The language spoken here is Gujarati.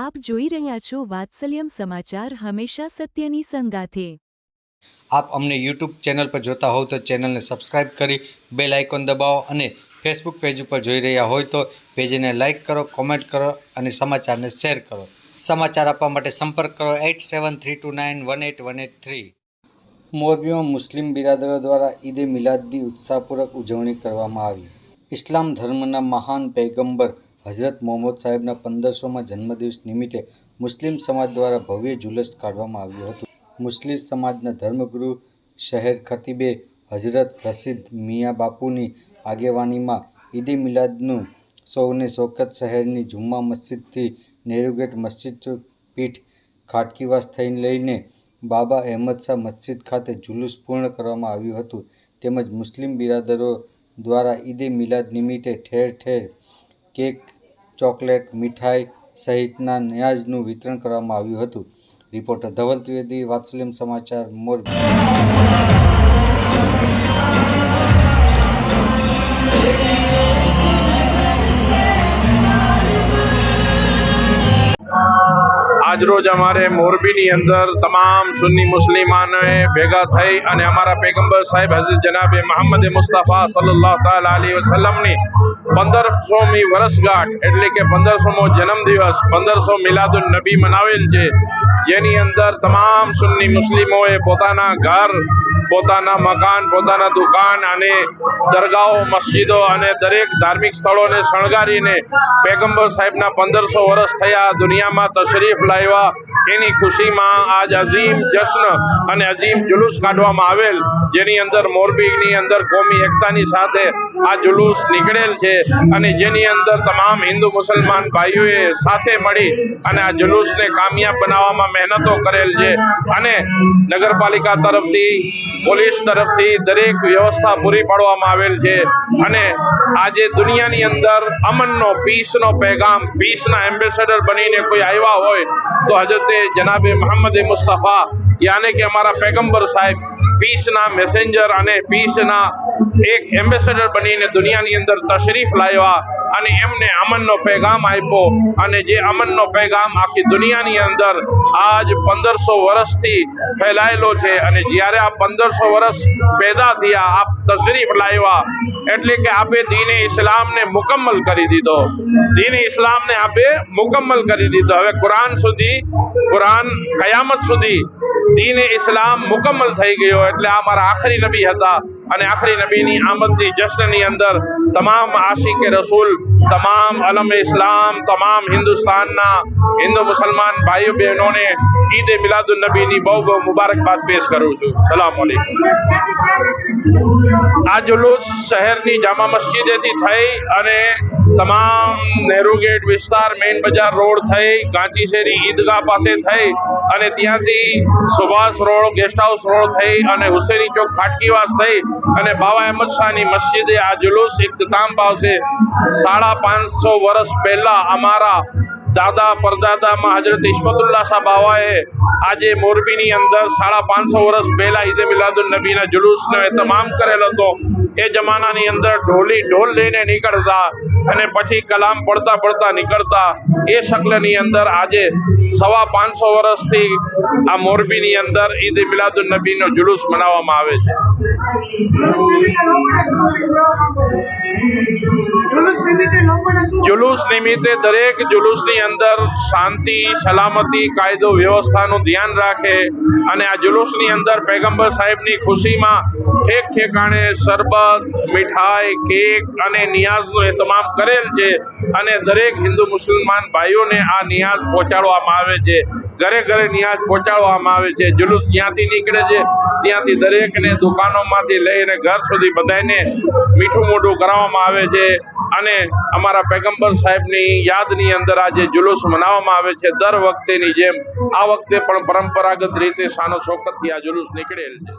આપ જોઈ રહ્યા છો વાત્સલ્યમ સમાચાર, હંમેશા સત્યની સંગાથે। આપ અમને યુટ્યુબ ચેનલ પર જોતા હોવ તો ચેનલને સબસ્ક્રાઇબ કરી બેલ આઇકોન દબાવો અને ફેસબુક પેજ ઉપર જોઈ રહ્યા હોય તો પેજને લાઇક કરો, કોમેન્ટ કરો અને સમાચારને શેર કરો। સમાચાર આપવા માટે સંપર્ક કરો 8732918183। મોરબીમાં મુસ્લિમ બિરાદરો દ્વારા ઈદે મિલાદની ઉત્સાહપૂર્વક ઉજવણી કરવામાં આવી। ઇસ્લામ ધર્મના મહાન પૈગંબર હઝરત મોહમ્મદ સાહેબના 1500મા જન્મદિવસ નિમિત્તે મુસ્લિમ સમાજ દ્વારા ભવ્ય જુલુસ કાઢવામાં આવ્યું હતું। મુસ્લિમ સમાજના ધર્મગુરુ શહેર ખતીબે હઝરત રશીદ મિયા બાપુની આગેવાનીમાં ઈદે મિલાદનું સૌને શોકત શહેરની જુમ્મા મસ્જિદથી નેરુગેટ મસ્જિદ પીઠ ખાટકીવાસ થઈને લઈને બાબા અહેમદ શાહ મસ્જિદ ખાતે જુલુસ પૂર્ણ કરવામાં આવ્યું હતું। તેમજ મુસ્લિમ બિરાદરો દ્વારા ઈદે મિલાદ નિમિત્તે ઠેર ઠેર કેક, ચોકલેટ, મીઠાઈ સહિતના નિયાઝનું વિતરણ કરવામાં આવ્યું હતું। રિપોર્ટર ધવલ ત્રિવેદી, વાત્સલ્યમ સમાચાર, મોરબી। आज रोज हमारे मोरबी ની અંદર તમામ સુન્ની મુસ્લિમાનોએ ભેગા થઈ અને અમારા પૈગંબર સાહેબ હઝરત જનાબે મોહમ્મદ મુસ્તફા સલ્લલ્લાહુ તઆલા અલૈહિ વસલ્લમની 1500મી વર્ષગાંઠ એટલે કે 1500મો જન્મદિવસ 1500 મિલાદુન નબી મનાવેલ છે, જેની અંદર તમામ સુન્ની મુસ્લિમોએ પોતાના ઘર, પોતાના મકાન, પોતાના દુકાન અને દરગાહો, મસ્જિદો અને દરેક ધાર્મિક સ્થળોને શણગારીને પૈગંબર સાહેબના 1500 વર્ષ થયા દુનિયામાં તશરીફ લાવ્યા એની ખુશીમાં આજ અઝીમ જશ્ન અને અઝીમ જુલુસ કાઢવામાં આવેલ, જેની અંદર મોરબીની અંદર કોમી એકતાની સાથે આ જુલુસ નીકળેલ છે અને જેની અંદર તમામ હિન્દુ મુસલમાન ભાઈઓએ સાથે મળી અને આ જુલુસને કામયાબ બનાવવામાં મહેનતો કરેલ છે અને નગરપાલિકા તરફથી, પોલીસ તરફથી દરેક વ્યવસ્થા પૂરી પાડવામાં આવેલ છે અને આજે દુનિયાની અંદર અમનનો, પીસનો પેગામ, પીસના એમ્બેસેડર બનીને કોઈ આવ્યા હોય તો હજરતે જનાબે મોહમ્મદ મુસ્તફા યાને કે અમારા પૈગંબર સાહેબ પીસના મેસેન્જર અને પીસના એક એમ્બેસેડર બનીને દુનિયાની અંદર તશરીફ લાવ્યા અને એમને અમનનો પેગામ આપ્યો અને જે અમનનો પેગામ આખી દુનિયાની અંદર આજ 1500 વર્ષથી ફેલાયેલો છે અને જ્યારે આ 1500 વર્ષ પેદા થયા, આપ તશરીફ લાવ્યા એટલે કે આપે દીને ઇસ્લામને મુકમ્મલ કરી દીધો, દીને ઇસ્લામને આપે મુકમ્મલ કરી દીધો। હવે કુરાન કયામત સુધી દીને ઇસ્લામ મુકમ્મલ થઈ ગયો એટલે આ મારા આખરી નબી હતા અને આખરી નબીની આમદની જશ્નની અંદર તમામ આશિકે રસૂલ, તમામ અલમે ઇસ્લામ, તમામ હિન્દુસ્તાનના હિન્દુ મુસલમાન ભાઈઓ બહેનોને ઈદે મિલાદુન નબીની બહુ બહુ મુબારકબાદ પેશ કરું છું। સલામ અલૈકુમ। આ જુલુસ શહેરની જામા મસ્જિદેથી થઈ અને તમામ નેહરુ ગેટ વિસ્તાર, મેઇન બજાર રોડ થઈ, ગાંચી શેરી ઈદગાહ પાસે થઈ અને ત્યાંથી Subhash road, guest house road થઈ અને હુસેની ચોક ખાટકીવાસ થઈ અને બાબા અહેમદ શાહની મસ્જિદે આ જુલુસ ઇખ્તિતામ પાવશે। 550 વર્ષ પહેલા અમારા દાદા પરદાદામાં હજરત ઇસ્મતુલ્લાહ શાહ બાવાએ આજે મોરબીની અંદર 550 વર્ષ પહેલા ઈદે મિલાદુન નબીના જુલુસનો તમામ કરેલ હતો। એ જમાનાની અંદર ઢોલ લઈને નીકળતા અને પછી કલામ પડતા પડતા નીકળતા। એ શક્લની અંદર આજે 550 વર્ષથી આ મોરબીની અંદર ઈદે મિલાદુન નબીનો જુલુસ મનાવવામાં આવે છે। જુલુસ નિમિત્તે દરેક જુલુસની અંદર શાંતિ, સલામતી, કાયદો વ્યવસ્થાનું ધ્યાન રાખે અને આ જુલુસની અંદર પૈગંબર સાહેબની ખુશીમાં ઠેક ઠેકાણે શરબત, મીઠાઈ, કેક અને નિયાઝનું એહતમામ કરેલ છે અને દરેક હિન્દુ મુસલમાન ભાઈઓને આ નિયાઝ પહોંચાડવામાં આવે છે, ઘરે ઘરે નિયાઝ પહોંચાડવામાં આવે છે। જુલુસ જ્યાંથી નીકળે છે ત્યાંથી દરેકને દુકાનોમાંથી લઈને ઘર સુધી બધાને મીઠું મોઢું કરાવવામાં આવે છે અને અમારા પૈગંબર સાહેબની યાદની અંદર આજે જુલુસ મનાવવામાં આવે છે। દર વખતેની જેમ આ વખતે પણ પરંપરાગત રીતે શાનો શોકતથી આ જુલુસ નીકળેલ છે।